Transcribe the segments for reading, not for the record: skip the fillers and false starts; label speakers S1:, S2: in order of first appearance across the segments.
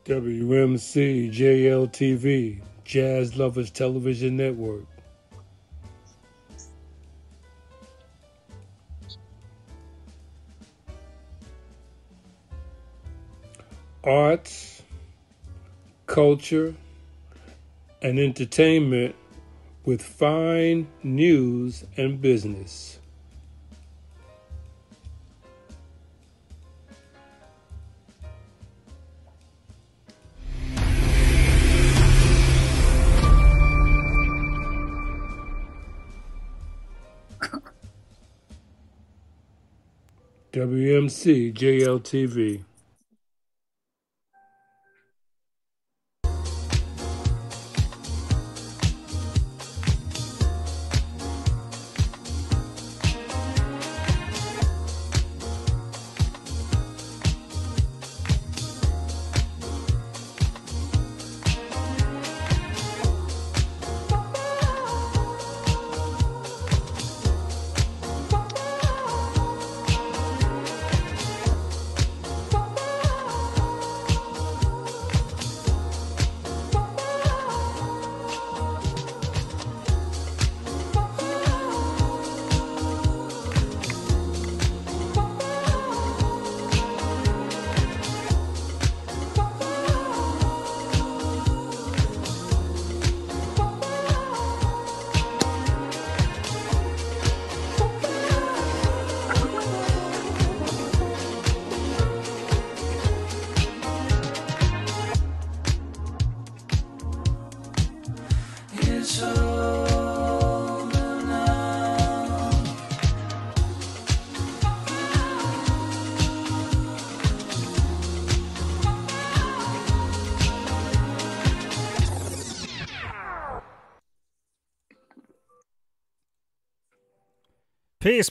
S1: WMCJLTV, Jazz Lovers Television Network. Arts, culture, and entertainment with fine news and business. WMCJLTV.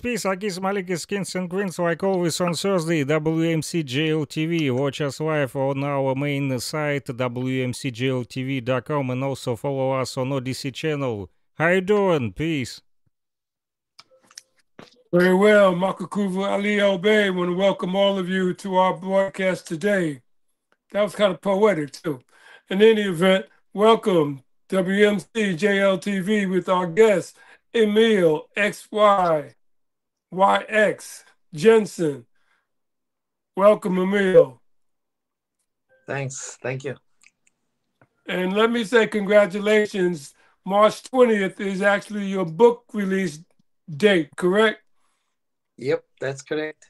S2: Peace, Agis Malikis, Kings and Queens, like always on Thursday, WMCJLTV. Watch us live on our main site, WMCJLTV.com, and also follow us on Odyssey channel. How you doing? Peace.
S1: Very well, Makakuva Ali Obey. Want to welcome all of you to our broadcast today. That was kind of poetic, too. In any event, welcome WMCJLTV with our guest, Emile YX Jensen. Welcome, Emile.
S3: Thanks. Thank you.
S1: And let me say congratulations. March 20th is actually your book release date, correct?
S3: Yep, that's correct.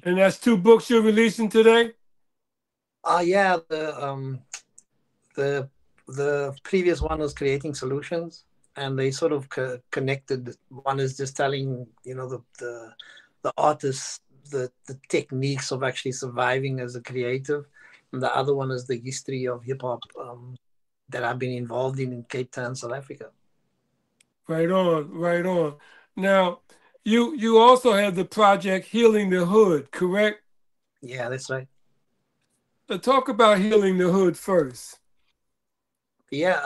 S1: And that's 2 books you're releasing today?
S3: Yeah, the previous one was creating solutions, and they sort of connected. One is just telling, the artists the techniques of actually surviving as a creative, and the other one is the history of hip hop that I've been involved in Cape Town, South Africa.
S1: Right on. Now, you also have the project Healing the Hood, correct?
S3: Yeah, that's right.
S1: Talk about Healing the Hood first.
S3: Yeah,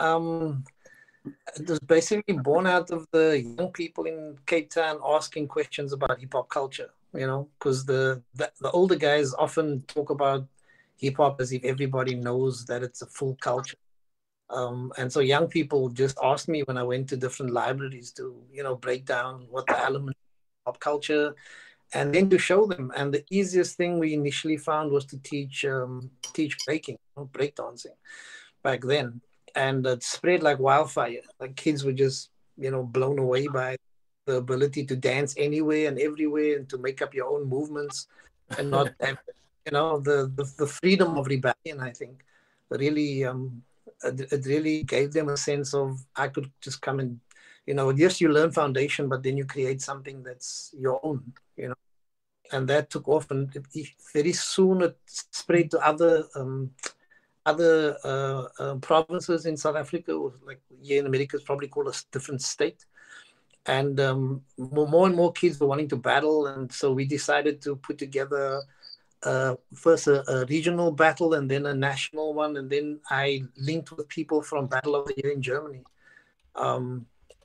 S3: it was basically born out of the young people in Cape Town asking questions about hip hop culture, because the older guys often talk about hip hop as if everybody knows that it's a full culture. And so young people just asked me when I went to different libraries to, break down what the elements of pop culture, and then to show them. And the easiest thing we initially found was to teach breaking, breakdancing back then. And it spread like wildfire. Like kids were just, blown away by the ability to dance anywhere and everywhere and to make up your own movements and not have, the freedom of rebellion, I think. Really, it really gave them a sense of, I could just come and, yes, you learn foundation, but then you create something that's your own, and that took off, and very soon it spread to other provinces in South Africa, or like here in America, it's probably called a different state. And more and more kids were wanting to battle, and so we decided to put together first a regional battle and then a national one, and then I linked with people from Battle of the Year in Germany.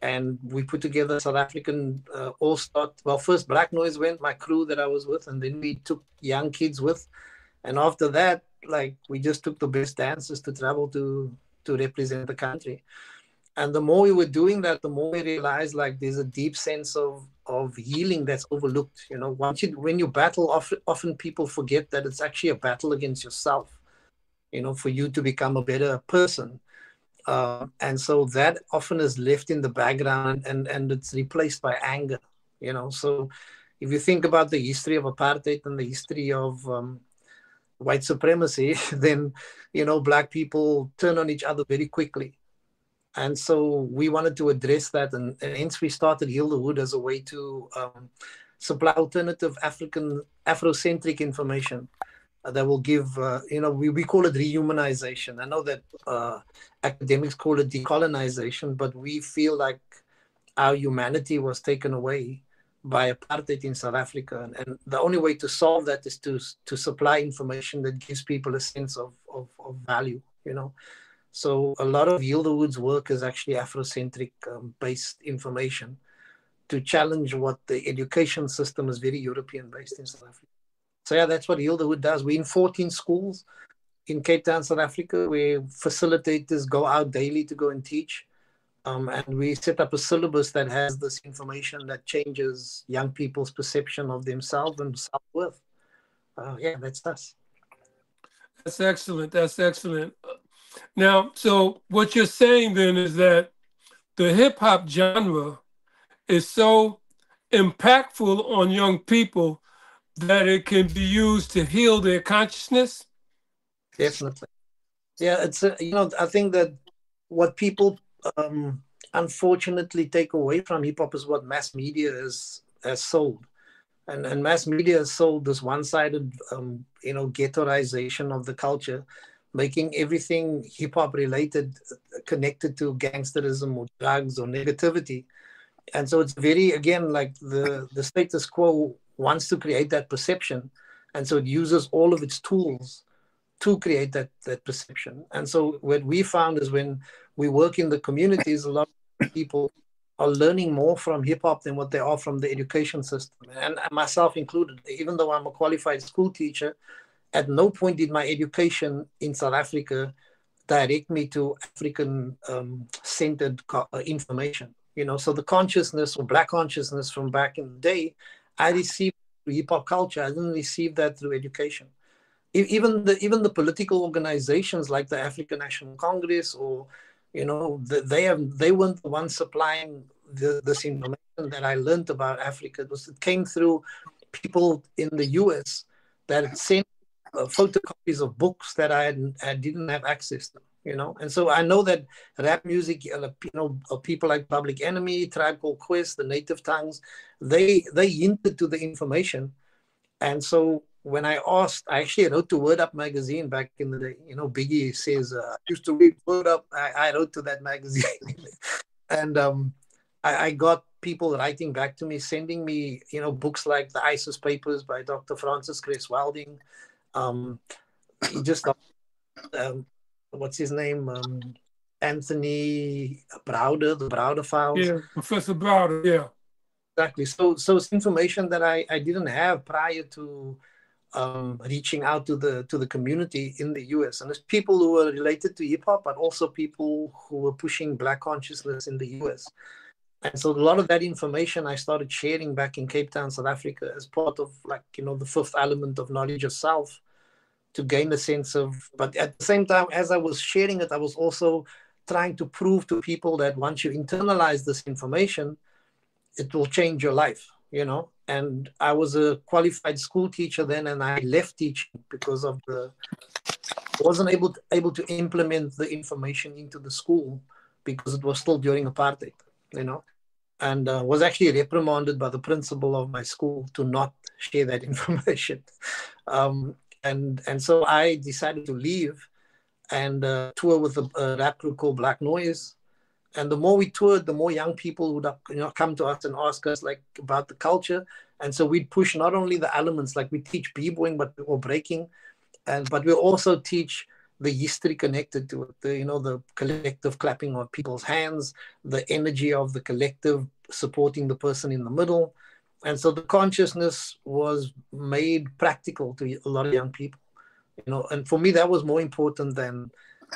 S3: And we put together South African all-star. Well, first Black Noise went, my crew that I was with, and then we took young kids with. And after that, like, we just took the best dancers to travel to represent the country. And the more we were doing that, the more we realized, like, there's a deep sense of healing that's overlooked. You know, when you battle, often people forget that it's actually a battle against yourself, you know, for you to become a better person. And so that often is left in the background, and it's replaced by anger, you know. So if you think about the history of apartheid and the history of white supremacy, then, you know, Black people turn on each other very quickly. And so we wanted to address that, and hence we started Heal the Hood as a way to supply alternative Afrocentric information that will give, you know, we call it rehumanization. I know that academics call it decolonization, but we feel like our humanity was taken away by apartheid in South Africa. And the only way to solve that is to supply information that gives people a sense of value, you know. So a lot of Heal the Hood's work is actually Afrocentric based information to challenge what the education system is very European based in South Africa. So yeah, that's what Heal the Hood does. We're in 14 schools in Cape Town, South Africa, where facilitators go out daily to go and teach. And we set up a syllabus that has this information that changes young people's perception of themselves and self-worth. Yeah, that's us.
S1: That's excellent. That's excellent. Now, so what you're saying then is that the hip hop genre is so impactful on young people that it can be used to heal their consciousness?
S3: Definitely. Yeah, it's, you know, I think that what people unfortunately take away from hip hop is what mass media has sold. And mass media has sold this one-sided, you know, ghettoization of the culture, making everything hip hop related connected to gangsterism or drugs or negativity. And so it's very, again, like the status quo wants to create that perception. And so it uses all of its tools to create that perception. And so what we found is when we work in the communities, a lot of people are learning more from hip hop than what they are from the education system. And myself included, even though I'm a qualified school teacher, at no point did my education in South Africa direct me to African centered information. You know, so the consciousness or Black consciousness from back in the day, I received through hip hop culture. I didn't receive that through education. Even the political organizations like the African National Congress, or, you know, they weren't the ones supplying this information that I learned about Africa. It came through people in the US that sent photocopies of books that I didn't have access to, you know. And so I know that rap music, you know, people like Public Enemy, Tribe Called Quest, the Native Tongues, they hinted to the information. And so when I asked, I actually wrote to Word Up magazine back in the day. You know, Biggie says, I used to read Word Up. I wrote to that magazine. And I got people writing back to me, sending me, you know, books like The ISIS Papers by Dr. Francis Cress Wilding. He just got, what's his name? Anthony Browder, the Browder Files.
S1: Yeah, Professor Browder, yeah.
S3: Exactly. So it's information that I didn't have prior to reaching out to the community in the US. And it's people who were related to hip hop, but also people who were pushing Black consciousness in the US. And so a lot of that information I started sharing back in Cape Town, South Africa, as part of, like, you know, the fifth element of knowledge of self, to gain a sense of, but at the same time, as I was sharing it, I was also trying to prove to people that once you internalize this information, it will change your life, you know. And I was a qualified school teacher then, and I left teaching because of wasn't able to implement the information into the school because it was still during apartheid, you know. And was actually reprimanded by the principal of my school to not share that information. And so I decided to leave and tour with a rap group called Black Noise. And the more we toured, the more young people would come to us and ask us like about the culture. And so we'd push not only the elements, like we teach b-boying, or breaking, but we also teach the history connected to it. The collective clapping of people's hands, the energy of the collective supporting the person in the middle. And so the consciousness was made practical to a lot of young people, and for me, that was more important than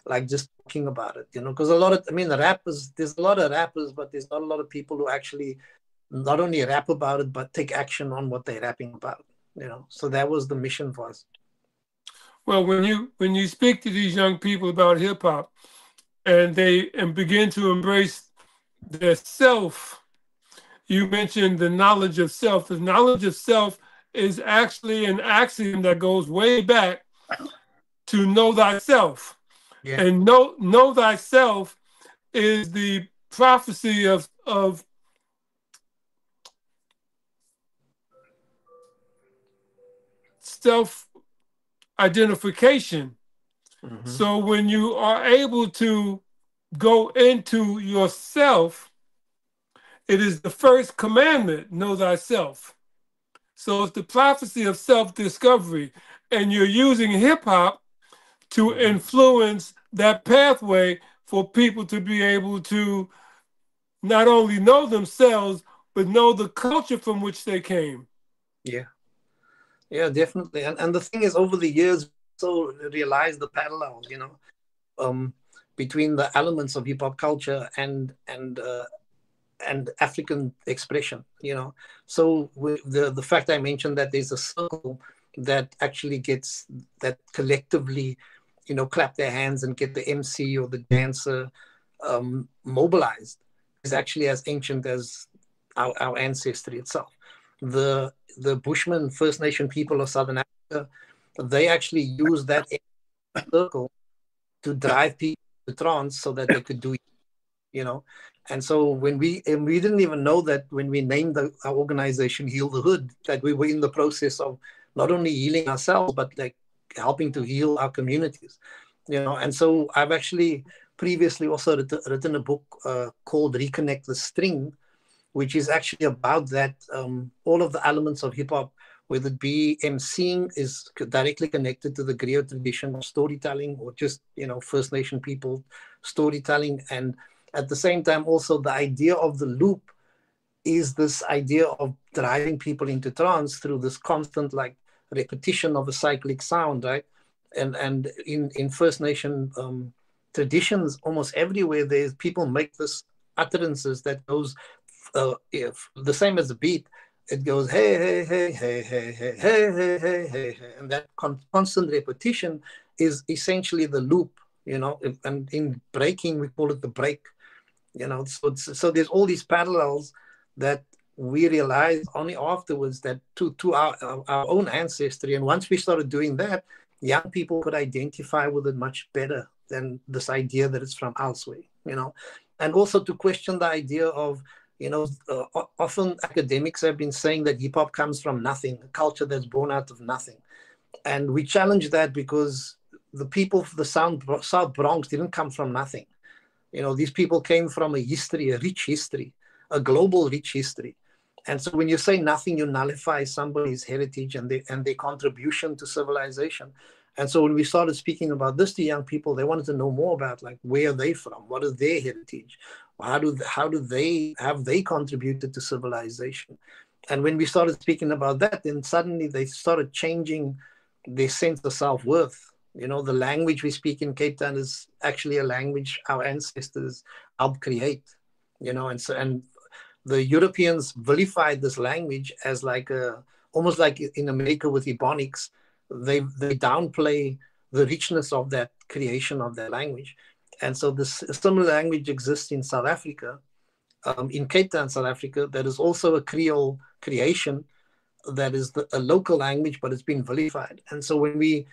S3: like just talking about it, because the rappers, there's a lot of rappers, but there's not a lot of people who actually not only rap about it, but take action on what they're rapping about, So that was the mission for us.
S1: Well, when you speak to these young people about hip hop and begin to embrace their self, you mentioned the knowledge of self. The knowledge of self is actually an axiom that goes way back to know thyself.
S3: Yeah.
S1: And know thyself is the prophecy of self-identification.
S3: Mm-hmm.
S1: So when you are able to go into yourself, it is the first commandment, know thyself. So it's the prophecy of self-discovery. And you're using hip-hop to influence that pathway for people to be able to not only know themselves, but know the culture from which they came.
S3: Yeah, definitely. And the thing is, over the years, so realize the parallels, between the elements of hip hop culture and African expression, So the fact I mentioned that there's a circle that actually gets that collectively, clap their hands and get the MC or the dancer mobilized is actually as ancient as our ancestry itself. The Bushman First Nation people of Southern Africa, they actually use that circle to drive people to trance so that they could do it, And so when we didn't even know that when we named our organization Heal the Hood, that we were in the process of not only healing ourselves, but like helping to heal our communities, And so I've actually previously also written a book called Reconnect the String, which is actually about that. All of the elements of hip hop, whether it be emceeing, is directly connected to the griot tradition of storytelling, or just, First Nation people storytelling. And at the same time, also the idea of the loop is this idea of driving people into trance through this constant like repetition of a cyclic sound, right? And in First Nation traditions, almost everywhere, there's people make this utterances that goes if the same as the beat. It goes hey hey hey hey hey hey hey hey hey hey, and that constant repetition is essentially the loop, and in breaking we call it the break, so there's all these parallels that we realized only afterwards that to our own ancestry. And once we started doing that, young people could identify with it much better than this idea that it's from elsewhere, and also to question the idea of, often academics have been saying that hip hop comes from nothing, a culture that's born out of nothing. And we challenge that because the people of the South Bronx didn't come from nothing. These people came from a history, a rich history, a global rich history. And so when you say nothing, you nullify somebody's heritage and their contribution to civilization. And so when we started speaking about this to young people, they wanted to know more about like where are they from, what is their heritage, have they contributed to civilization. And when we started speaking about that, then suddenly they started changing their sense of self-worth. The language we speak in Cape Town is actually a language our ancestors helped create, and the Europeans vilified this language as like almost like in America with Ebonics. They downplay the richness of that creation of their language. And so this similar language exists in South Africa, in Cape Town, South Africa, that is also a Creole creation that is a local language, but it's been vilified. And so when we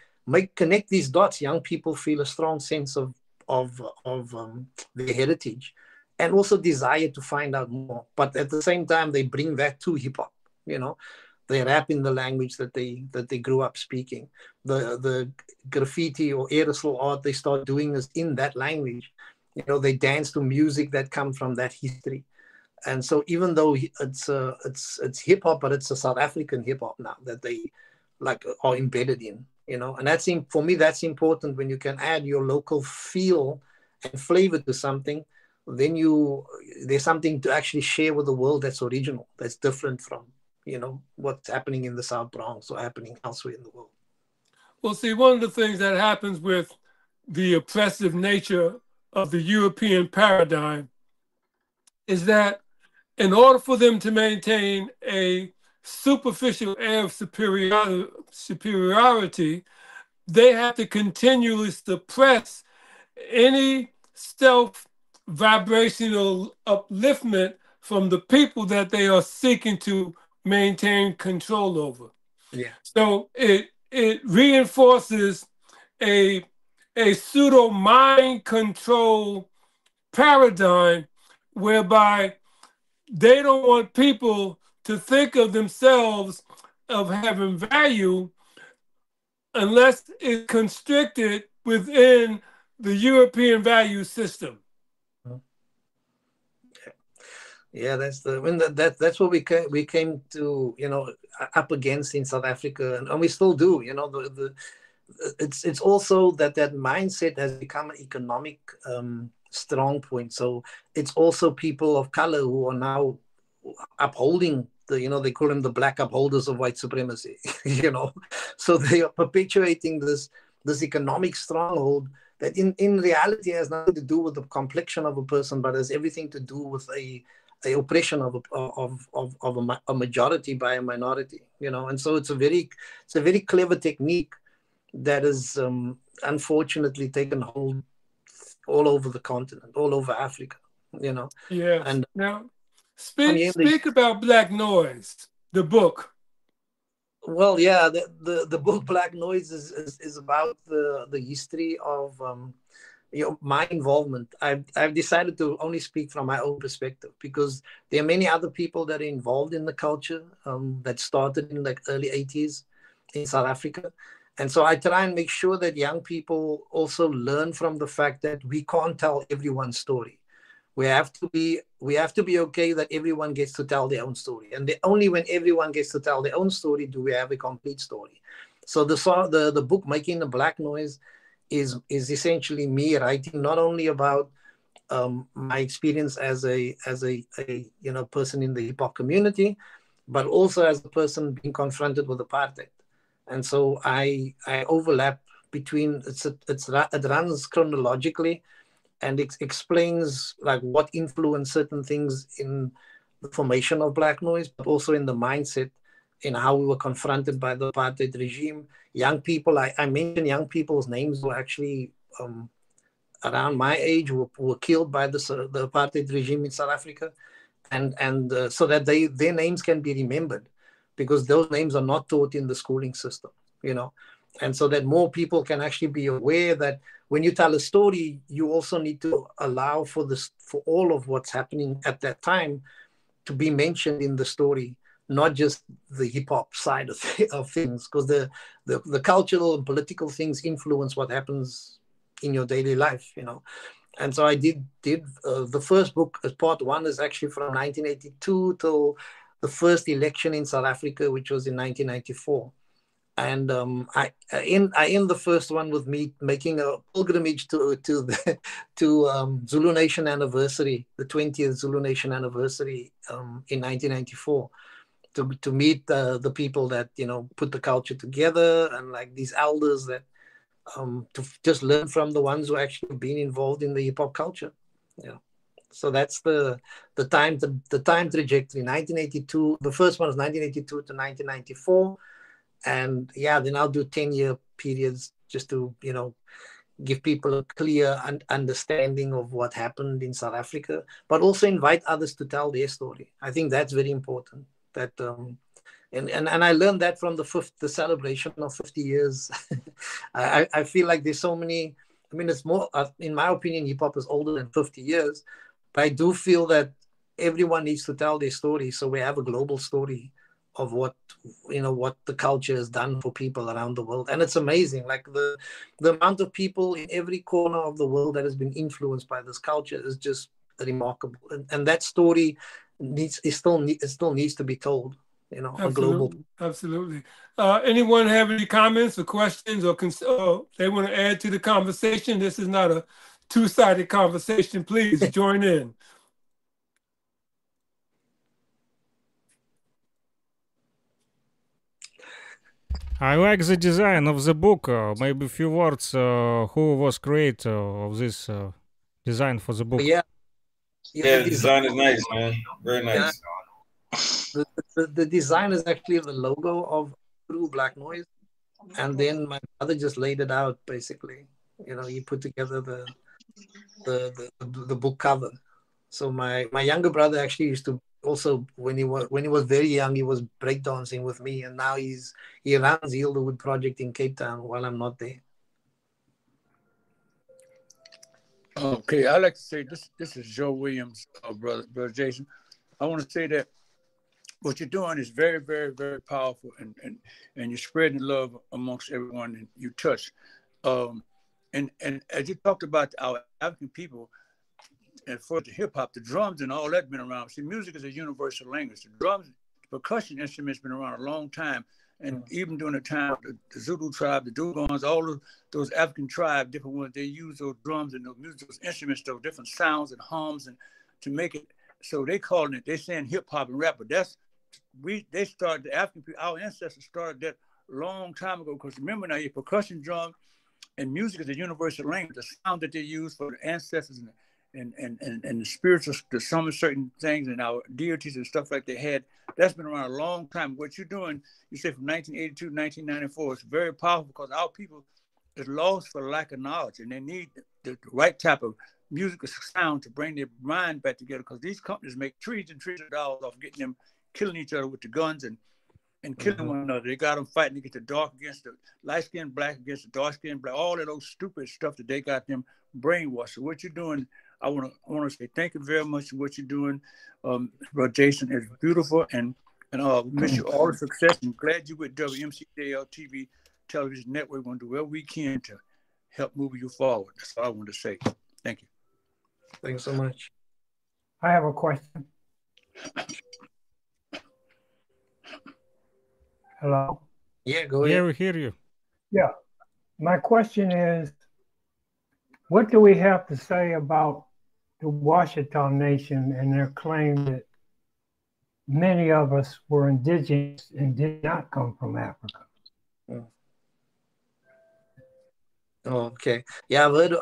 S3: connect these dots, young people feel a strong sense of their heritage and also desire to find out more. But at the same time, they bring that to hip hop, They rap in the language that they grew up speaking. The graffiti or aerosol art they start doing is in that language. You know, they dance to music that come from that history. And so even though it's hip hop, but it's a South African hip hop now that they like are embedded in, you know. And that's for me, that's important. When you can add your local feel and flavor to something, then there's something to actually share with the world that's original, that's different from, you know, what's happening in the South Bronx or happening elsewhere in the world.
S1: Well, see, one of the things that happens with the oppressive nature of the European paradigm is that in order for them to maintain a superficial air of superiority, they have to continually suppress any self-vibrational upliftment from the people that they are seeking to maintain control over.
S3: Yeah.
S1: So it reinforces a pseudo mind control paradigm whereby they don't want people to think of themselves of having value unless it's constricted within the European value system.
S3: Yeah, that's that's what we came to, you know, up against in South Africa, and we still do. You know, it's also that mindset has become an economic strong point. So it's also people of color who are now upholding the, you know, they call them the black upholders of white supremacy. You know, so they are perpetuating this economic stronghold that in reality has nothing to do with the complexion of a person, but has everything to do with a oppression of a majority by a minority, you know. And so it's a very clever technique that is unfortunately taken hold all over the continent, all over Africa, you know.
S1: Yes.
S3: And
S1: now speak about Black Noise, the book.
S3: Well, yeah, the book Black Noise is about the history of you know, my involvement. I've decided to only speak from my own perspective, because there are many other people that are involved in the culture that started in like early 80s in South Africa. And so I try and make sure that young people also learn from the fact that we can't tell everyone's story. We have to be okay that everyone gets to tell their own story. And only when everyone gets to tell their own story do we have a complete story. So the book Making the Black Noise is essentially me writing not only about my experience as a you know, person in the hip hop community, but also as a person being confronted with apartheid. And so I overlap between it runs chronologically, and it explains like what influenced certain things in the formation of Black Noise, but also in the mindset, in how we were confronted by the apartheid regime. Young people, I mentioned young people's names were actually around my age were killed by the apartheid regime in South Africa, and so that their names can be remembered, because those names are not taught in the schooling system, you know. And so that more people can actually be aware that when you tell a story, you also need to allow for all of what's happening at that time to be mentioned in the story, not just the hip hop side of things, because the cultural and political things influence what happens in your daily life, you know. And so I did the first book, as part one, is actually from 1982 till the first election in South Africa, which was in 1994. And I end the first one with me making a pilgrimage to Zulu Nation anniversary, the 20th Zulu Nation anniversary in 1994, to meet the people that, you know, put the culture together, and like these elders that to just learn from the ones who actually been involved in the hip hop culture. Yeah. So that's the time trajectory. 1982. The first one was 1982 to 1994. And yeah, then I'll do 10-year periods just to, you know, give people a clear understanding of what happened in South Africa, but also invite others to tell their story. I think that's very important. That and I learned that from the celebration of 50 years. I feel like there's so many. I mean, it's more, in my opinion, hip hop is older than 50 years, but I do feel that everyone needs to tell their story, so we have a global story what what the culture has done for people around the world. And it's amazing, like the amount of people in every corner of the world that has been influenced by this culture is just remarkable. And that story it still needs to be told, a global.
S1: Absolutely. Anyone have any comments or questions or they want to add to the conversation? This is not a two-sided conversation. Please join in.
S2: I like the design of the book. Maybe a few words. Who was creator of this design for the book?
S3: Yeah,
S4: the design is nice, man. Very nice.
S3: Yeah. The design is actually the logo of True Black Noise, and then my brother just laid it out. Basically, he put together the book cover. So my younger brother actually used to also, when he was very young, he was breakdancing with me, and now he runs Yieldwood Project in Cape Town while I'm not there.
S5: Okay, I like to say this is Joe Williams, brother Jason. I want to say that what you're doing is very, very, very powerful, and you're spreading love amongst everyone that you touch. And as you talked about our African people, and for the hip hop, the drums and all that been around. See, music is a universal language. The drums, the percussion instruments been around a long time. And even during the time, the Zulu tribe, the Dugons, all of those African tribes, different ones, they use those drums and those music, those instruments, those different sounds and hums, and to make it. So they calling it, they saying hip hop and rap, but they started, the African people, our ancestors started that long time ago. Because remember now, your percussion drum and music is a universal language. The sound that they use for the ancestors and the spiritual, to summon certain things and our deities and stuff like they had, that's been around a long time. What you're doing, you say from 1982 to 1994, it's very powerful because our people is lost for lack of knowledge, and they need the right type of musical sound to bring their mind back together, because these companies make trees and trees of dollars off getting them killing each other with the guns and killing one another. They got them fighting to get the dark against the light-skinned black against the dark-skinned black, all of those stupid stuff that they got them brainwashed. So what you're doing, I want to say thank you very much for what you're doing, Brother Jason. It's beautiful, and wish you all the success. I'm glad you're with WMCJLTV Television Network. We're going to do whatever we can to help move you forward. That's all I want to say. Thank you.
S3: Thanks so much.
S6: I have a question. Hello?
S3: Yeah, go ahead.
S2: Yeah, we hear you.
S6: Yeah. My question is, what do we have to say about the Washita Nation and their claim that many of us were indigenous and did not come from Africa?
S3: Oh, okay. Yeah, I've heard,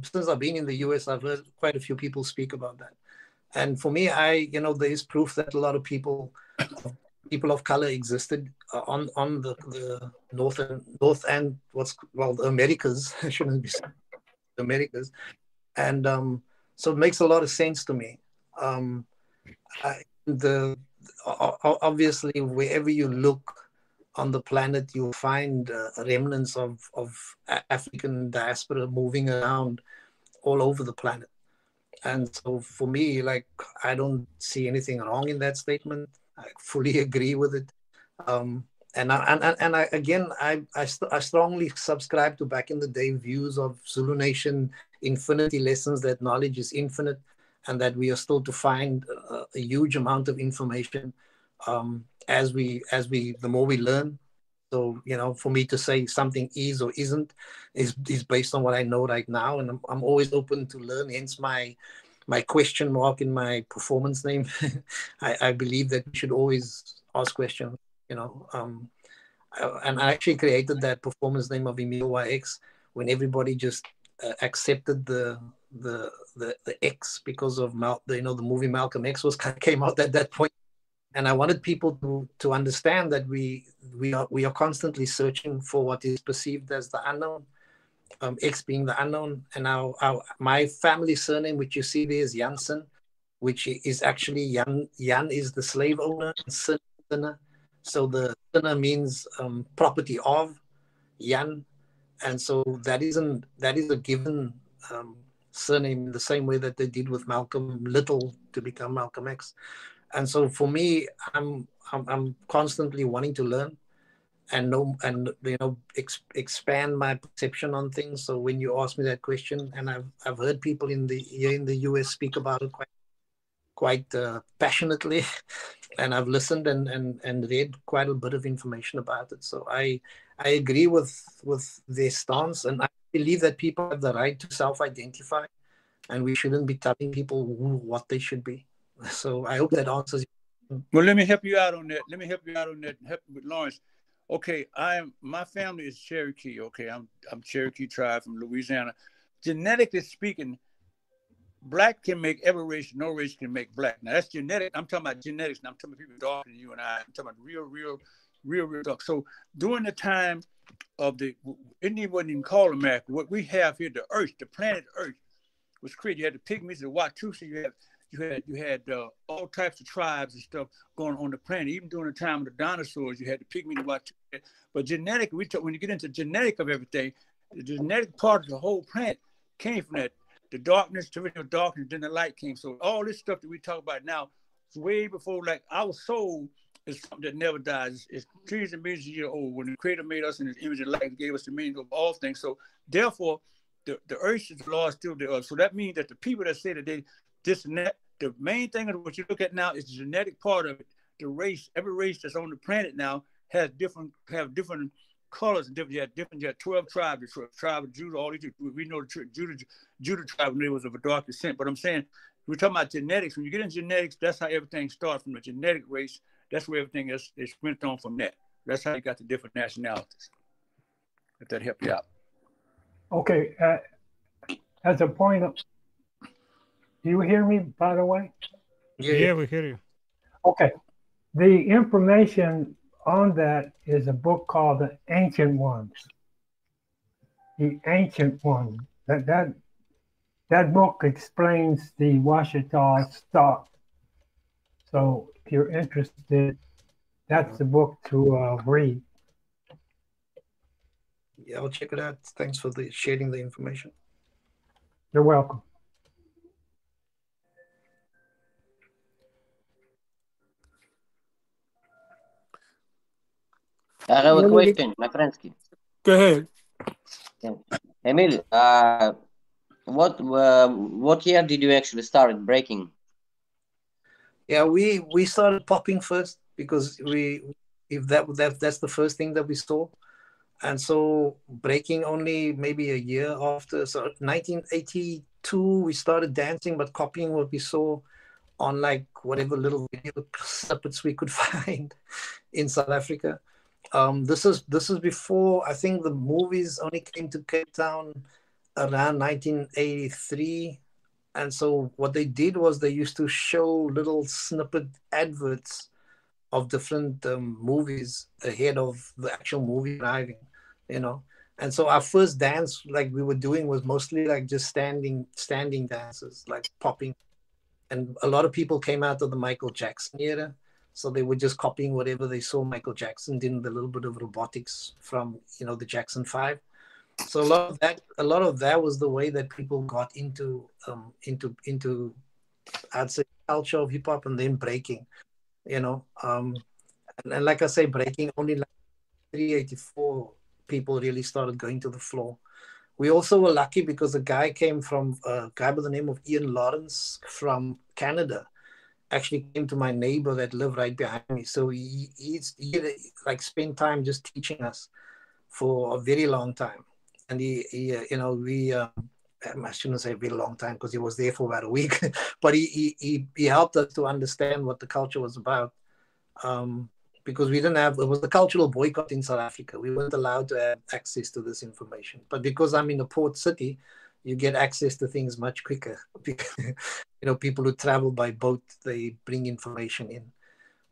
S3: since I've been in the US, I've heard quite a few people speak about that. And for me, there is proof that a lot of people of color existed on the north and the Americas. I shouldn't be saying the Americas. And so it makes a lot of sense to me. Obviously, wherever you look on the planet, you'll find remnants of African diaspora moving around all over the planet. And so for me, like, I don't see anything wrong in that statement. I fully agree with it. I strongly subscribe to back in the day views of Zulu Nation infinity lessons, that knowledge is infinite and that we are still to find a huge amount of information as the more we learn. So, for me to say something is or isn't is based on what I know right now. And I'm always open to learn, hence my question mark in my performance name. I believe that we should always ask questions, and I actually created that performance name of Emile YX when everybody just accepted the X because of the movie Malcolm X came out at that point. And I wanted people to understand that we are constantly searching for what is perceived as the unknown, X being the unknown. And my family surname, which you see there, is Jansen, which is actually Jan is the slave owner, and Sin sinner. So the sinner means property of Jan, and so that is a given surname in the same way that they did with Malcolm Little to become Malcolm X. And so for me, I'm constantly wanting to learn and know, and expand my perception on things. So when you ask me that question, and I've heard people here in the US speak about it quite passionately, and I've listened and read quite a bit of information about it. So I agree with their stance, and I believe that people have the right to self-identify, and we shouldn't be telling people what they should be. So I hope that answers you.
S5: Well, let me help you out on that. Let me help you out on that. Help with Lawrence. Okay, my family is Cherokee. Okay, I'm Cherokee tribe from Louisiana. Genetically speaking, black can make every race, no race can make black. Now that's genetic. I'm talking about genetics. Now I'm talking about people darker than you and I. I'm talking about real dark. So during the time of it wasn't even called America. What we have here, the Earth, the planet Earth, was created. You had the Pygmies, the Watusi. You had all types of tribes and stuff going on the planet. Even during the time of the dinosaurs, you had the Pygmy, the Watusi. But genetic, when you get into genetic of everything, the genetic part of the whole planet came from that. The darkness, the original darkness, then the light came. So all this stuff that we talk about now is way before, like, our soul is something that never dies. It's trillions and millions of years old. When the Creator made us in His image and likeness, gave us the meaning of all things. So therefore, the earth is the law, still the earth. So that means that the people that say that they this and that, the main thing of what you look at now is the genetic part of it. The race, every race that's on the planet now have different colors and different. You had 12 tribes, the tribe of Judah, all these. We know the Judah tribe was of a dark descent. But I'm saying, we're talking about genetics. When you get into genetics, that's how everything starts from the genetic race. That's where everything is went on from that. That's how you got the different nationalities. If that helped you out.
S6: Okay. As a point of, do you hear me, by the way?
S2: Yeah, we hear you.
S6: Okay. The information on that is a book called The Ancient Ones. The Ancient Ones. That book explains the Washita stock. So if you're interested, that's the book to read.
S3: Yeah, I'll check it out. Thanks for sharing the information.
S6: You're welcome.
S7: I have a question, my friendsky.
S1: Go ahead.
S7: Emile, what year did you actually start breaking?
S3: Yeah, we started popping first because that's the first thing that we saw, and so breaking only maybe a year after. So 1982 we started dancing, but copying what we saw on like whatever little video snippets we could find in South Africa. This is before, I think the movies only came to Cape Town around 1983. And so what they did was they used to show little snippet adverts of different movies ahead of the actual movie arriving, And so our first dance, like we were doing, was mostly like just standing dances, like popping. And a lot of people came out of the Michael Jackson era. So they were just copying whatever they saw Michael Jackson did, a little bit of robotics from, the Jackson 5. So a lot of that was the way that people got into I'd say culture of hip hop, and then breaking, and like I say, breaking only like 384 people really started going to the floor. We also were lucky because a guy came from a guy by the name of Ian Lawrence from Canada. Actually came to my neighbor that lived right behind me. So he like spent time just teaching us for a very long time. And I shouldn't say a very long time because he was there for about a week, but he helped us to understand what the culture was about. Because it was a cultural boycott in South Africa. We weren't allowed to have access to this information. But because I'm in a port city, you get access to things much quicker. People who travel by boat, they bring information in.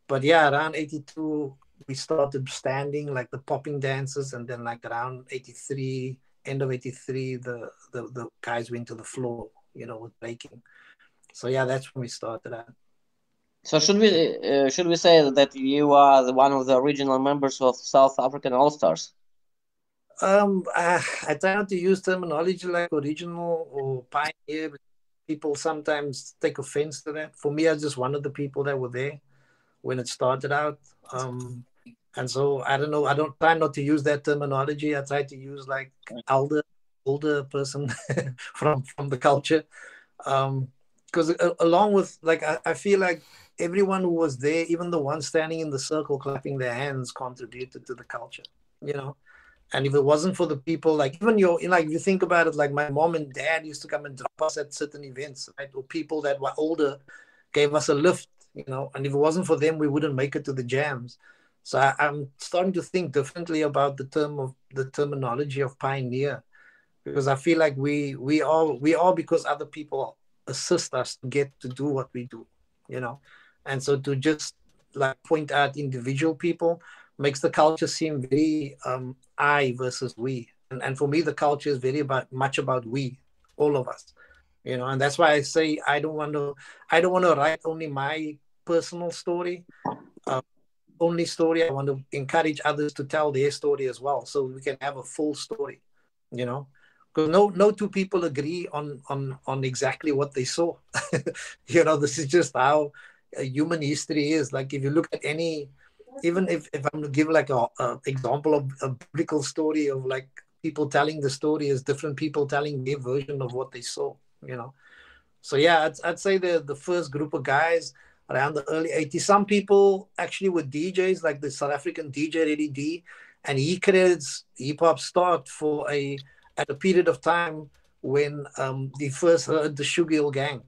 S3: But yeah, around 82, we started standing, like the popping dances, and then like around 83, end of 83, the guys went to the floor, with breaking. So yeah, that's when we started out.
S7: So should we say that you are one of the original members of South African All Stars?
S3: I try not to use terminology like original or pioneer. people sometimes take offense to that. For me, I was just one of the people that were there when it started out. And so I don't know. I don't try not to use that terminology. I try to use like older person from the culture. Because along with like I feel like everyone who was there, even the ones standing in the circle clapping their hands, contributed to the culture. You know. And if it wasn't for the people, like even like if you think about it, like my mom and dad used to come and drop us at certain events, right? Or people that were older gave us a lift, you know. And if it wasn't for them, we wouldn't make it to the jams. So I'm starting to think differently about the terminology of pioneer, because I feel like we are because other people assist us to get to do what we do, you know. And so to just like point out individual people makes the culture seem very I versus we. And for me, the culture is very much about we, all of us, you know. And that's why I say I don't want to write only my personal story, only story. I want to encourage others to tell their story as well, so we can have a full story, you know. Because no two people agree on exactly what they saw. You know, this is just how human history is. Like if you look at any, even if I'm to give like a example of a biblical story of like people telling the story as different people telling their version of what they saw, you know. So yeah, I'd say the first group of guys around the early 80s, some people actually were DJs, like the South African DJ Reddy D, and he credits hip hop start at a period of time when he first heard the Sugar Hill Gang,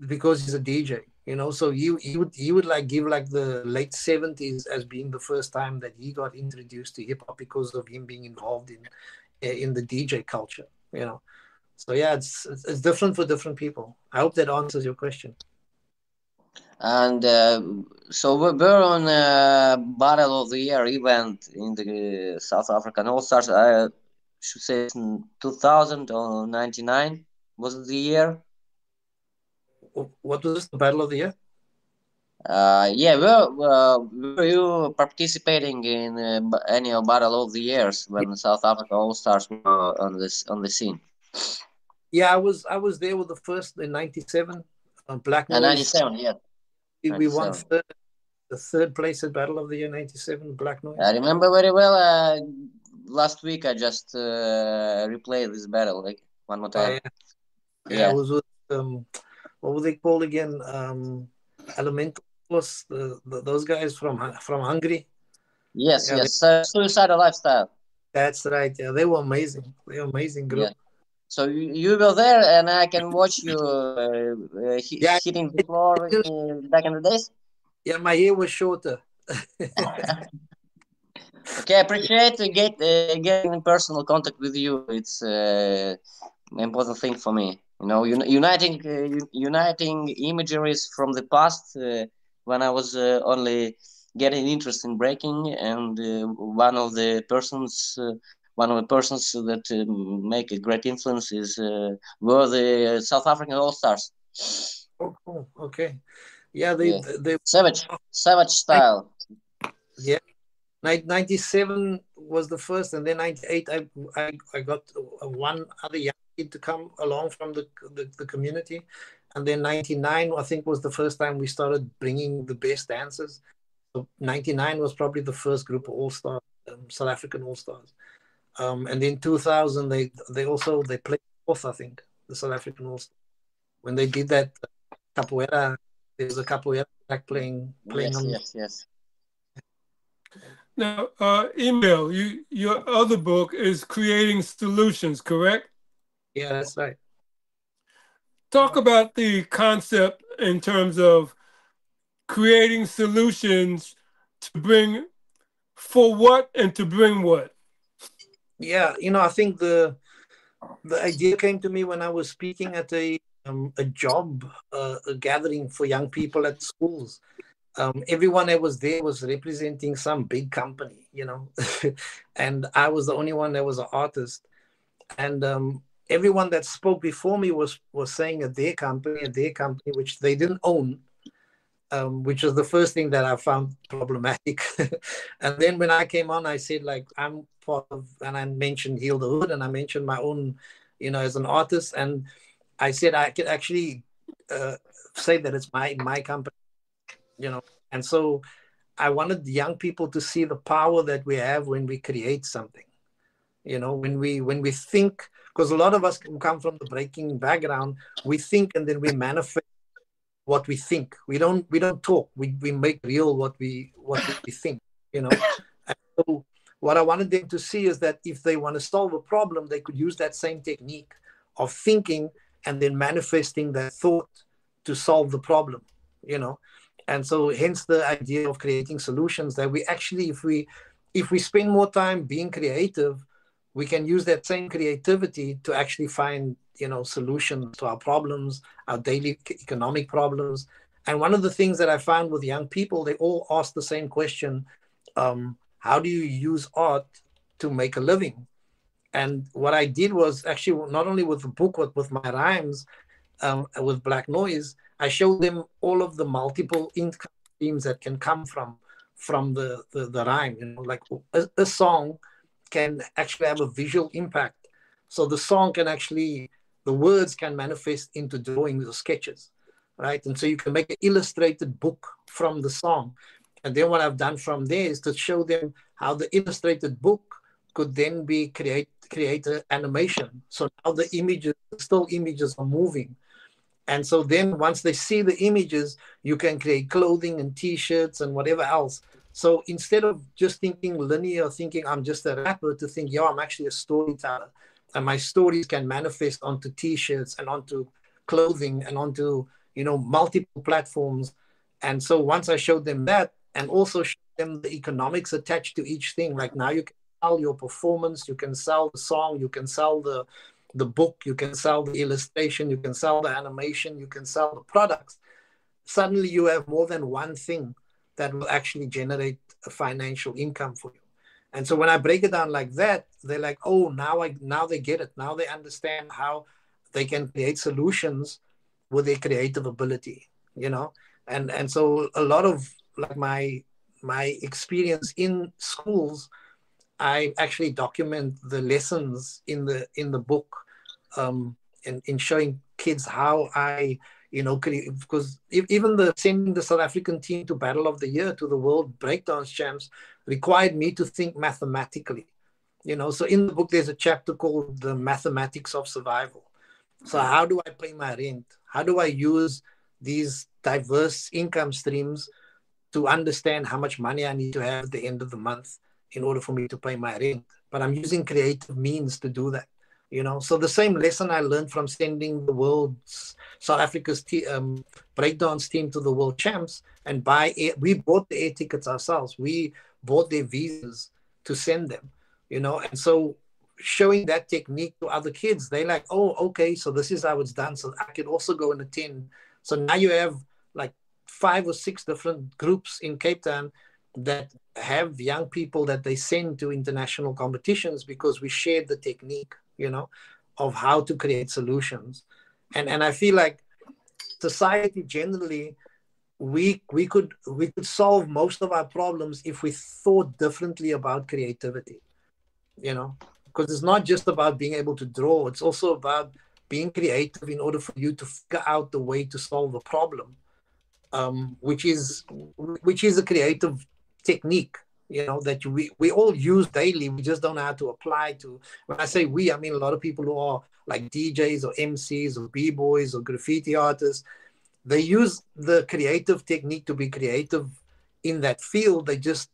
S3: because he's a DJ, you know. So he would like give like the late 70s as being the first time that he got introduced to hip hop because of him being involved in the DJ culture, you know. So yeah, it's different for different people. I hope that answers your question.
S7: And so we're on Battle of the Year event in the South African All Stars. I should say it's in 2000 or 99 was the year.
S3: What was this, the Battle of the Year?
S7: Yeah, were you participating in any Battle of the Years when the South Africa All Stars were on the scene?
S3: Yeah, I was there with the first in '97. Black Noise.
S7: 97, yeah.
S3: We won the third place at Battle of the Year '97. Black Noise.
S7: I remember very well. Last week I just replayed this battle like one more time.
S3: Yeah, it was with what were they called again? Elemental was those guys from Hungary.
S7: Yes, yes. Suicidal Lifestyle.
S3: That's right. Yeah, they were amazing. They were amazing group.
S7: Yeah. So you were there, and I can watch you hitting the floor back in the days.
S3: Yeah, my hair was shorter.
S7: Okay, I appreciate getting in personal contact with you. It's an important thing for me. You know, uniting imageries from the past when I was only getting interest in breaking, and one of the persons that make a great influence were the South African All Stars.
S3: Oh, cool. Okay. Yeah, they
S7: savage style.
S3: Yeah. 97 was the first, and then 98 I got one other young kid to come along from the community, and then 99 I think was the first time we started bringing the best dancers. So 99 was probably the first group of all-stars, South African all-stars, and then 2000 they played fourth, I think, the South African all-stars, when they did that capoeira. There was a capoeira track playing
S7: yes.
S1: Now, Emile, your other book is Creating Solutions, correct?
S3: Yeah, that's right.
S1: Talk about the concept in terms of creating solutions to bring for what and to bring what.
S3: Yeah, you know, I think the idea came to me when I was speaking at a job a gathering for young people at schools. Everyone that was there was representing some big company, you know, and I was the only one that was an artist. And everyone that spoke before me was saying at their company, which they didn't own, which was the first thing that I found problematic. And then when I came on, I said, like, I'm part of, and I mentioned Heal the Hood, and I mentioned my own, you know, as an artist. And I said I could actually say that it's my company, and so I wanted the young people to see the power that we have when we create something. When we think, because a lot of us come from the breaking background, we think and then we manifest what we think. We don't talk. We make real what we think. And so what I wanted them to see is that if they want to solve a problem, they could use that same technique of thinking and then manifesting that thought to solve the problem. And so hence the idea of creating solutions, that we actually, if we spend more time being creative, we can use that same creativity to actually find solutions to our problems, our daily economic problems. And one of the things that I found with young people, they all ask the same question: how do you use art to make a living? And what I did was actually, not only with the book, but with my rhymes, with Black Noise, I showed them all of the multiple income streams that can come from the rhyme. Like a song can actually have a visual impact. So the song can actually, the words can manifest into drawings or sketches, right? And so you can make an illustrated book from the song. And then what I've done from there is to show them how the illustrated book could then be create an animation. So now the images, still images, are moving. And so then once they see the images, you can create clothing and T-shirts and whatever else. So instead of just thinking linear, thinking I'm just a rapper, to think, yo, I'm actually a storyteller. And my stories can manifest onto T-shirts and onto clothing and onto, multiple platforms. And so once I showed them that, and also showed them the economics attached to each thing, like now you can sell your performance, you can sell the song, you can sell the book, you can sell the illustration, you can sell the animation, you can sell the products. Suddenly you have more than one thing that will actually generate a financial income for you. And so when I break it down like that, they're like, oh, now they get it. Now they understand how they can create solutions with their creative ability, And so a lot of like my experience in schools, I actually document the lessons in the book, in showing kids how I, because even sending the South African team to Battle of the Year, to the World Breakdance Champs, required me to think mathematically. So in the book there's a chapter called The Mathematics of Survival. So how do I pay my rent? How do I use these diverse income streams to understand how much money I need to have at the end of the month in order for me to pay my rent? But I'm using creative means to do that. So the same lesson I learned from sending the world's South Africa's breakdance team to the world champs, and we bought the air tickets ourselves. We bought their visas to send them, and so showing that technique to other kids, they like, oh, okay, so this is how it's done. So I could also go and attend. So now you have like 5 or 6 different groups in Cape Town that have young people that they send to international competitions, because we shared the technique, of how to create solutions. And I feel like society generally, we could solve most of our problems if we thought differently about creativity, because it's not just about being able to draw, it's also about being creative in order for you to figure out the way to solve a problem, which is a creative technique, that we all use daily. We just don't know how to apply to. When I say we, I mean a lot of people who are like DJs or MCs or B-boys or graffiti artists. They use the creative technique to be creative in that field. They just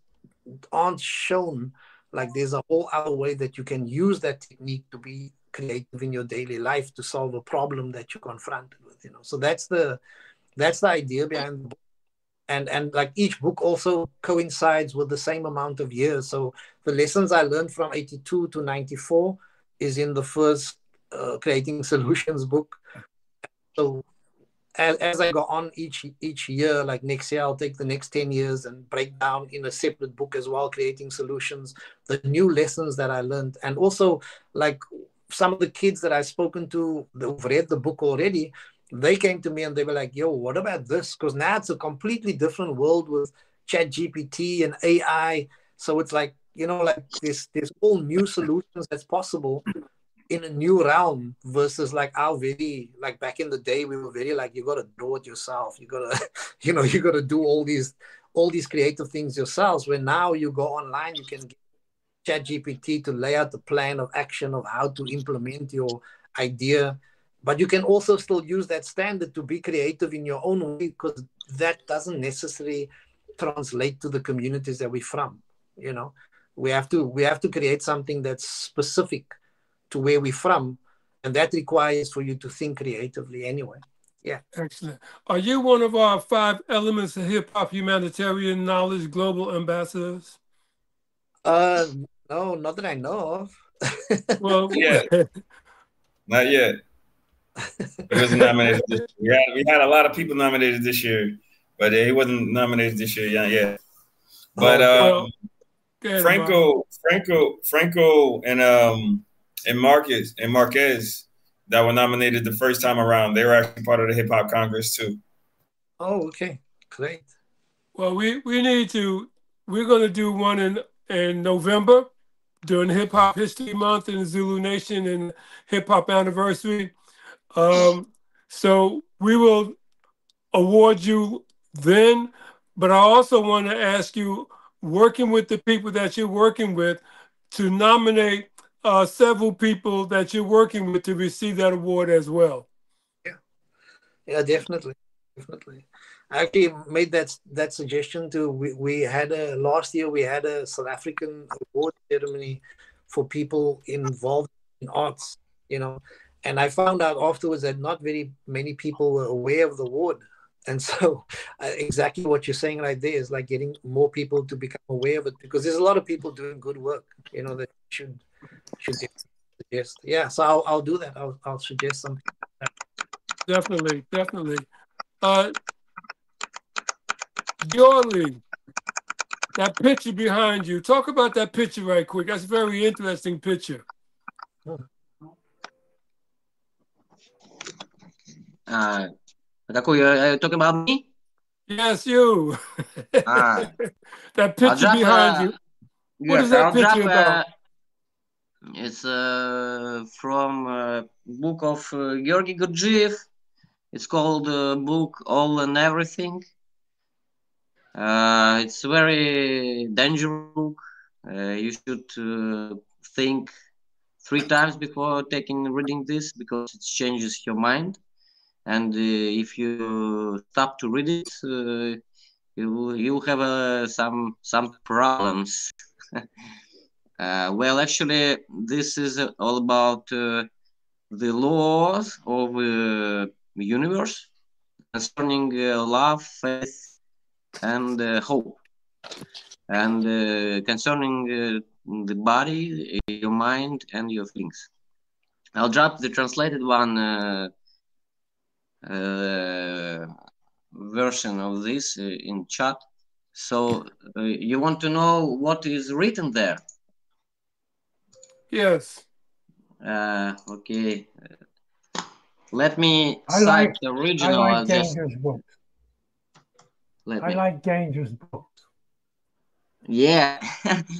S3: aren't shown like there's a whole other way that you can use that technique to be creative in your daily life to solve a problem that you're confronted with. So that's the idea behind the book. And like each book also coincides with the same amount of years. So the lessons I learned from 82 to 94 is in the first Creating Solutions book. So as I go on each year, like next year, I'll take the next 10 years and break down in a separate book as well, Creating Solutions, the new lessons that I learned. And also like some of the kids that I've spoken to who've read the book already, they came to me and they were like, yo, what about this? Because now it's a completely different world with ChatGPT and AI. So it's like, like there's all new solutions that's possible in a new realm versus like our very, like back in the day, we were very like, you got to draw it yourself. You got to, you got to do all these creative things yourselves. Where now you go online, you can get ChatGPT to lay out the plan of action of how to implement your idea. But you can also still use that standard to be creative in your own way, because that doesn't necessarily translate to the communities that we're from. We have to create something that's specific to where we're from, and that requires for you to think creatively anyway. Yeah.
S1: Excellent. Are you one of our 5 elements of hip hop humanitarian knowledge global ambassadors?
S3: No, not that I know of.
S1: Well,
S4: Yeah. Not yet. But it was nominated this year. We had a lot of people nominated this year, but he wasn't nominated this year yet. But Franco, and Marquez that were nominated the first time around, they were actually part of the Hip Hop Congress too.
S3: Oh, okay, great.
S1: Well, we're going to do one in November during Hip Hop History Month in the Zulu Nation and Hip Hop Anniversary. So we will award you then, but I also want to ask you, working with the people that you're working with, to nominate several people that you're working with to receive that award as well.
S3: Yeah, definitely. I actually made that suggestion too. We had last year we had a South African award ceremony for people involved in arts, and I found out afterwards that not very many people were aware of the award. And so exactly what you're saying right there is like getting more people to become aware of it, because there's a lot of people doing good work, that should suggest. Yeah, so I'll do that. I'll suggest something.
S1: Definitely. Yorley, that picture behind you. Talk about that picture right quick. That's a very interesting picture.
S7: Are you talking about me?
S1: Yes, you. That picture behind you. What is that picture about?
S7: It's from book of Georgi Gurdjieff. It's called book All and Everything. It's a very dangerous book. You should think 3 times before reading this, because it changes your mind. And if you stop to read it, you have some problems. Well, actually, this is all about the laws of the universe concerning love, faith, and hope, and concerning the body, your mind, and your feelings. I'll drop the translated one version of this in chat. So you want to know what is written there?
S1: Yes.
S7: Okay. Let me cite the original.
S6: I like Ganger's books. I like Ganger's books.
S7: Yeah.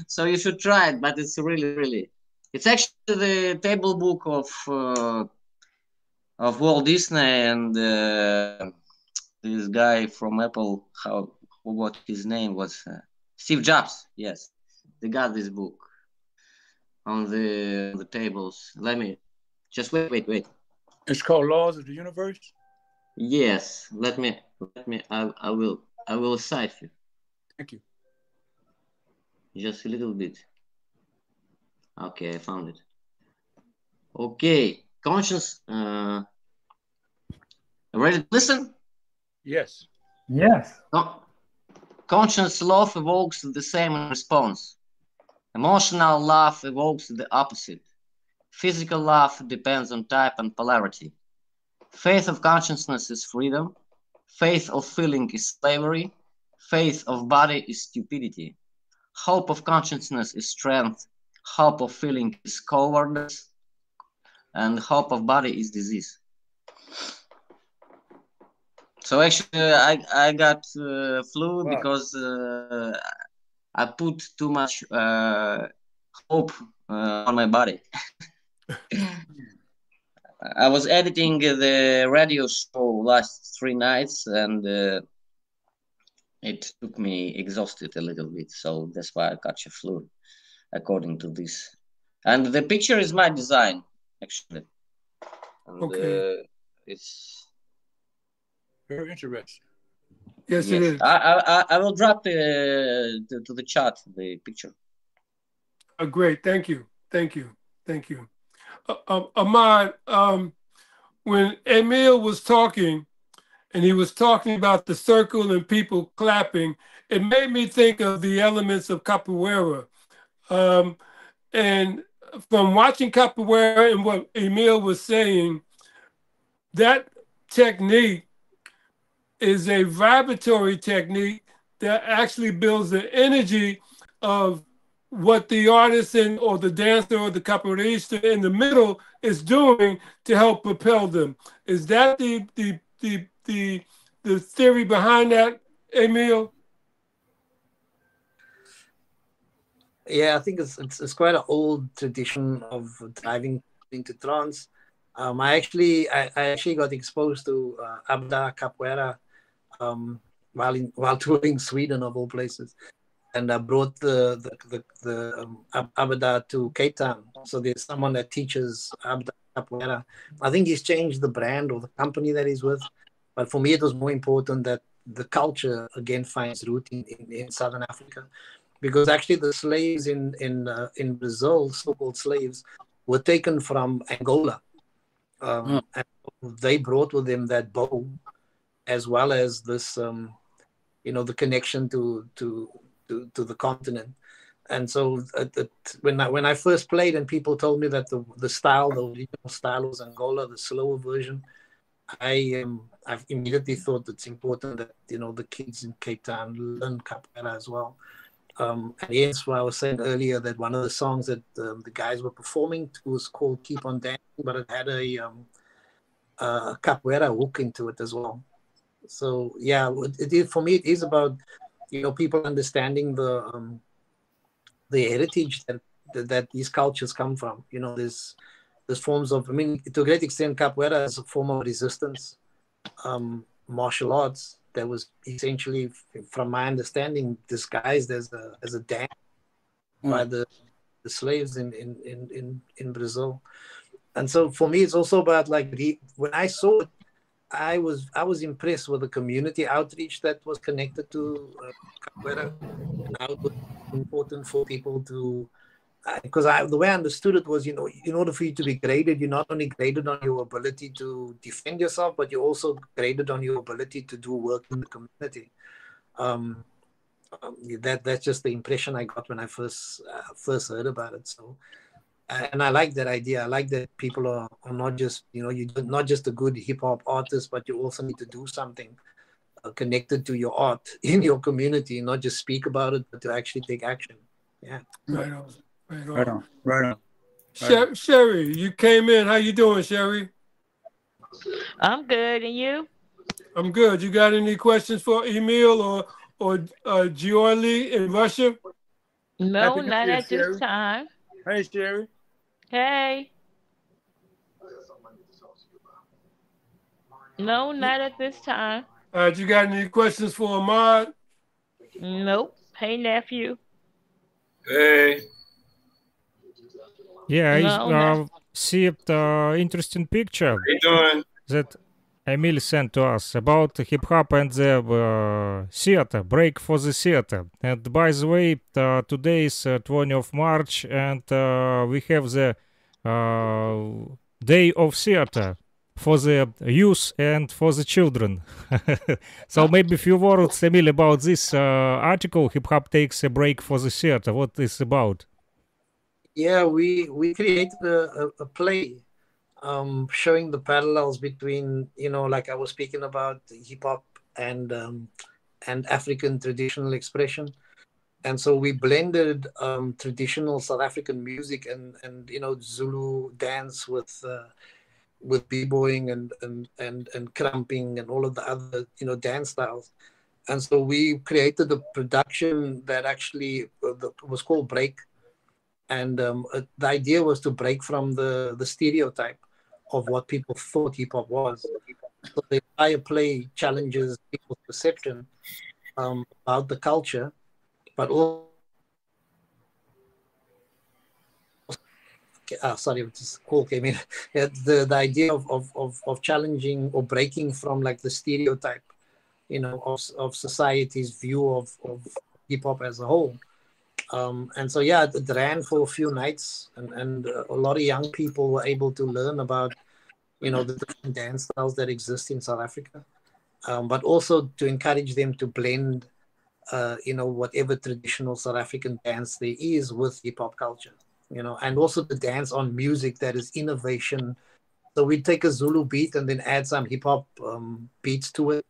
S7: So you should try it, but it's really. It's actually the table book of Walt Disney and this guy from Apple. What his name was? Steve Jobs. Yes, they got this book on the tables. Let me just wait.
S5: It's called Laws of the Universe.
S7: Yes. Let me. I will cite you.
S5: Thank you.
S7: Just a little bit. Okay, I found it. Okay, conscience. Ready to listen?
S5: Yes.
S6: Yes.
S7: Conscious love evokes the same response. Emotional love evokes the opposite. Physical love depends on type and polarity. Faith of consciousness is freedom. Faith of feeling is slavery. Faith of body is stupidity. Hope of consciousness is strength. Hope of feeling is cowardice. And hope of body is disease. So actually, I got flu because I put too much hope on my body. I was editing the radio show last 3 nights, and it took me exhausted a little bit. So that's why I catch a flu, according to this. And the picture is my design, actually. And
S1: Okay.
S7: it's
S5: Very interesting.
S1: Yes, it
S7: yes.
S1: is.
S7: I will drop to the chat the picture.
S1: Great. Thank you. Thank you. Thank you. Ahmad, when Emile was talking, and he was talking about the circle and people clapping, it made me think of the elements of capoeira. And from watching capoeira and what Emile was saying, that technique is a vibratory technique that actually builds the energy of what the artist or the dancer or the capoeirista in the middle is doing to help propel them. Is that the theory behind that, Emile?
S3: Yeah, I think it's quite an old tradition of diving into trance. I actually got exposed to Abda Capoeira while touring Sweden of all places, and I brought the Abda to Cape Town. So there's someone that teaches Abda Capoeira. I think he's changed the brand or the company that he's with, but for me it was more important that the culture again finds root in Southern Africa, because actually the slaves in Brazil, so-called slaves, were taken from Angola, and they brought with them that bow, as well as this, the connection to the continent. And so when I first played, and people told me that the original style was Angola, the slower version, I've immediately thought it's important that the kids in Cape Town learn capoeira as well. And hence why I was saying earlier that one of the songs that the guys were performing was called "Keep on Dancing," but it had a capoeira hook into it as well. So yeah, for me it is about people understanding the heritage that these cultures come from. There's forms of, to a great extent, capoeira is a form of resistance martial arts that was essentially, from my understanding, disguised as a dance by the slaves in Brazil. And so for me, it's also about when I saw it, I was impressed with the community outreach that was connected to capoeira, and how it was important for people to, because the way I understood it was, in order for you to be graded, you're not only graded on your ability to defend yourself, but you're also graded on your ability to do work in the community. That's just the impression I got when I first heard about it. So, and I like that idea. I like that people are not just, you're not just a good hip hop artist, but you also need to do something connected to your art in your community, not just speak about it, but to actually take action. Yeah.
S1: Right on.
S5: Right on.
S1: Sherry, you came in. How you doing, Sherry?
S8: I'm good, and you?
S1: I'm good. You got any questions for Emile or Giorli in Russia?
S8: No,
S5: Happy New
S8: not
S5: Year,
S8: at
S5: Sherry.
S8: this time.
S5: Hey, Sherry.
S8: Hey. No, not at this time.
S1: All right, you got any questions for Ahmad?
S8: Nope. Hey, nephew.
S4: Hey.
S2: Yeah,
S8: No,
S2: I see the interesting picture
S4: How you doing?
S2: that Emile sent to us about hip hop and the theater, break for the theater. And by the way, today is 20th of March, and we have the Day of Theater for the youth and for the children. So maybe a few words, Emile, about this article, Hip Hop Takes a Break for the Theater. What is about?
S3: Yeah, we created a play showing the parallels between, like I was speaking about hip hop and African traditional expression. And so we blended traditional South African music and Zulu dance with b-boying and cramping and all of the other dance styles. And so we created a production that actually was called Break. And the idea was to break from the stereotype of what people thought hip hop was. So the entire play challenges people's perception about the culture, but also sorry, this call came in. Yeah, the idea of challenging or breaking from like the stereotype, of society's view of hip hop as a whole. And so, yeah, it ran for a few nights, and a lot of young people were able to learn about, the different dance styles that exist in South Africa, but also to encourage them to blend, whatever traditional South African dance there is with hip hop culture, and also to dance on music that is innovation. So we take a Zulu beat and then add some hip hop beats to it.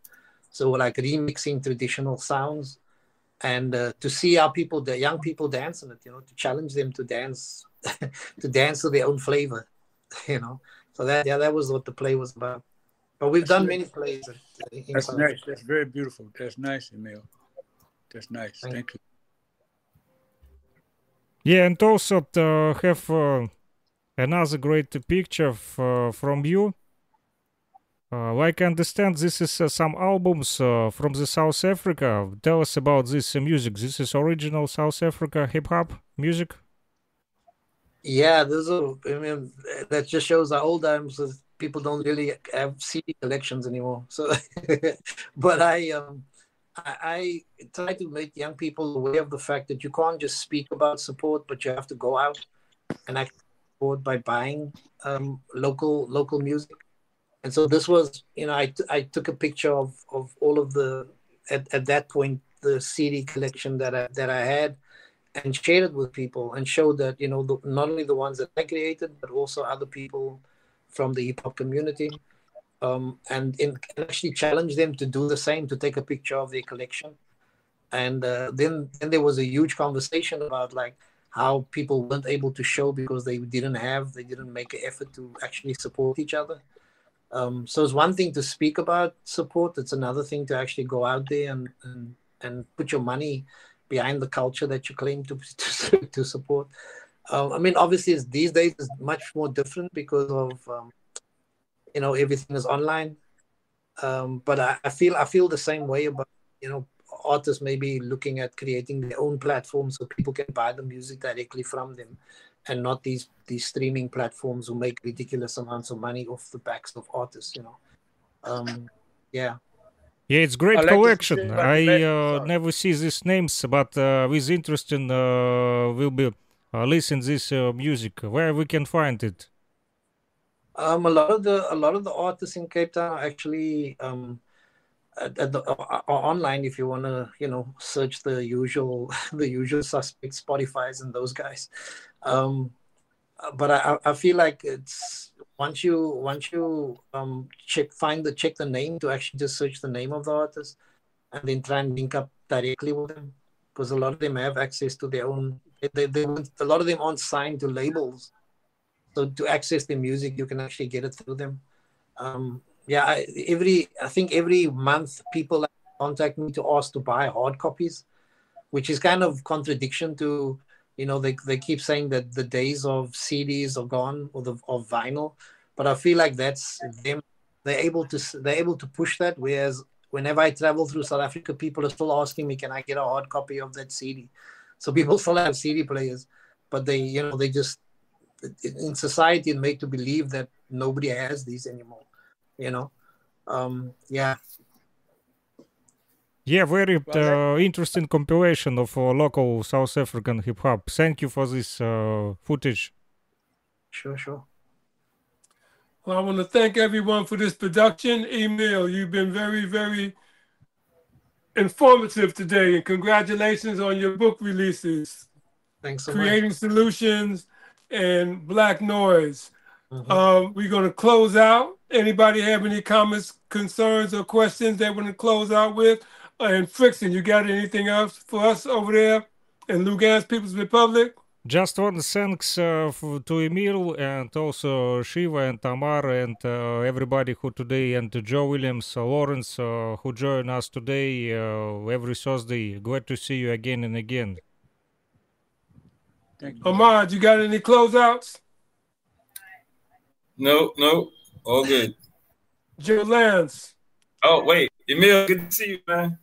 S3: So we're like remixing traditional sounds, and to see how the young people dance in it, to challenge them to dance, to dance to their own flavor, So that was what the play was about. But we've done many plays.
S5: That's nice. That's very beautiful. That's nice, Emile. That's nice. Thank you.
S2: Yeah, and also to have another great picture from you. Like I understand, this is some albums from the South Africa. Tell us about this music. This is original South Africa hip hop music.
S3: Yeah, that just shows how old I am. So people don't really have CD collections anymore. So, but I try to make young people aware of the fact that you can't just speak about support, but you have to go out and actually support by buying local music. And so this was, I took a picture of all of at that point, the CD collection that I had, and shared it with people and showed that, not only the ones that I created, but also other people from the hip hop community, and actually challenge them to do the same, to take a picture of their collection. And then there was a huge conversation about like how people weren't able to show because they didn't make an effort to actually support each other. So it's one thing to speak about support. It's another thing to actually go out there and put your money behind the culture that you claim to support. I mean, obviously, these days is much more different because of everything is online. But I feel the same way about artists maybe looking at creating their own platforms so people can buy the music directly from them, and not these streaming platforms who make ridiculous amounts of money off the backs of artists. Yeah.
S2: Yeah, it's great
S5: I'd like to
S2: collection.
S5: say about
S2: I
S5: sorry.
S2: never see these names, but with interest in will be listen this music. Where we can find it?
S3: A lot of the artists in Cape Town are actually are online. If you want to search the usual suspects, Spotify's and those guys. But I feel like it's once you check the name, to actually just search the name of the artist and then try and link up directly with them, because a lot of them have access to their own. A lot of them aren't signed to labels, so to access their music, you can actually get it through them. I think every month people contact me to ask to buy hard copies, which is kind of contradiction to, they keep saying that the days of CDs are gone, or of vinyl, but I feel like that's them. They're able to push that. Whereas whenever I travel through South Africa, people are still asking me, can I get a hard copy of that CD? So people still have CD players, but they just, in society, and made to believe that nobody has these anymore. Yeah.
S2: Yeah, very interesting compilation of local South African hip hop. Thank you for this footage.
S3: Sure.
S1: Well, I want to thank everyone for this production. Emile, you've been very, very informative today, and congratulations on your book releases.
S3: Thanks so
S1: Creating
S3: much.
S1: Solutions and Black Noise.
S3: Mm-hmm.
S1: We're going to close out. Anybody have any comments, concerns, or questions they want to close out with? And Frickson, you got anything else for us over there in Lugansk People's Republic?
S2: Just one thanks to Emile, and also Shiva and Tamar and everybody who today, and to Joe Williams, Lawrence, who join us today every Thursday. Glad to see you again and again.
S5: Thank you.
S1: Ahmad, you got any closeouts?
S4: No, all good.
S1: Joe Lance.
S4: Oh wait, Emile, good to see you, man.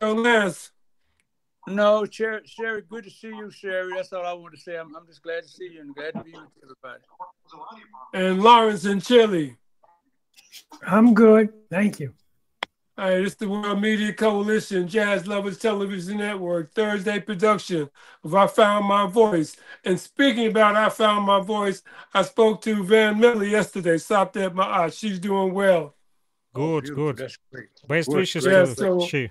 S1: Joe Lance.
S5: No, Sherry, good to see you, Sherry. That's all I want to say. I'm just glad to see you and glad to be with everybody.
S1: And Lawrence in Chile.
S6: I'm good. Thank you.
S1: All right, this is the World Media Coalition, Jazz Lovers Television Network, Thursday production of I Found My Voice. And speaking about I Found My Voice, I spoke to Van Miller yesterday, stopped at my eye. She's doing well.
S2: Good, good.
S5: That's great.
S2: Best
S5: Good,
S2: wishes
S1: Yeah,
S2: to
S1: so
S2: she.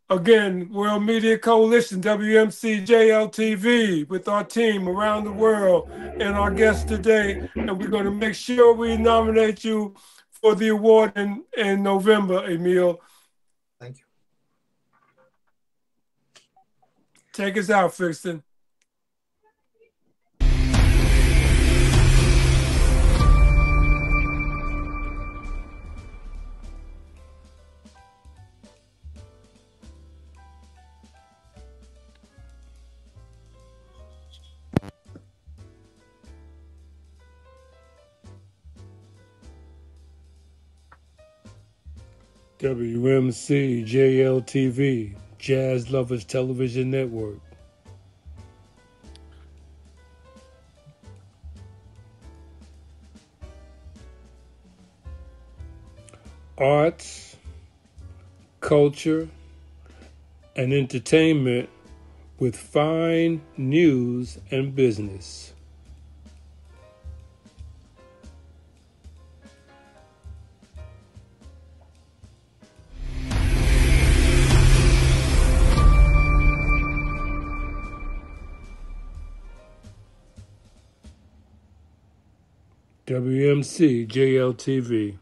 S1: again, World Media Coalition, WMCJLTV, with our team around the world and our guests today. And we're going to make sure we nominate you for the award in November, Emile.
S3: Thank you.
S1: Take us out, Fixton. WMCJLTV, Jazz Lovers Television Network. Arts, culture, and entertainment with fine news and business. WMCJLTV.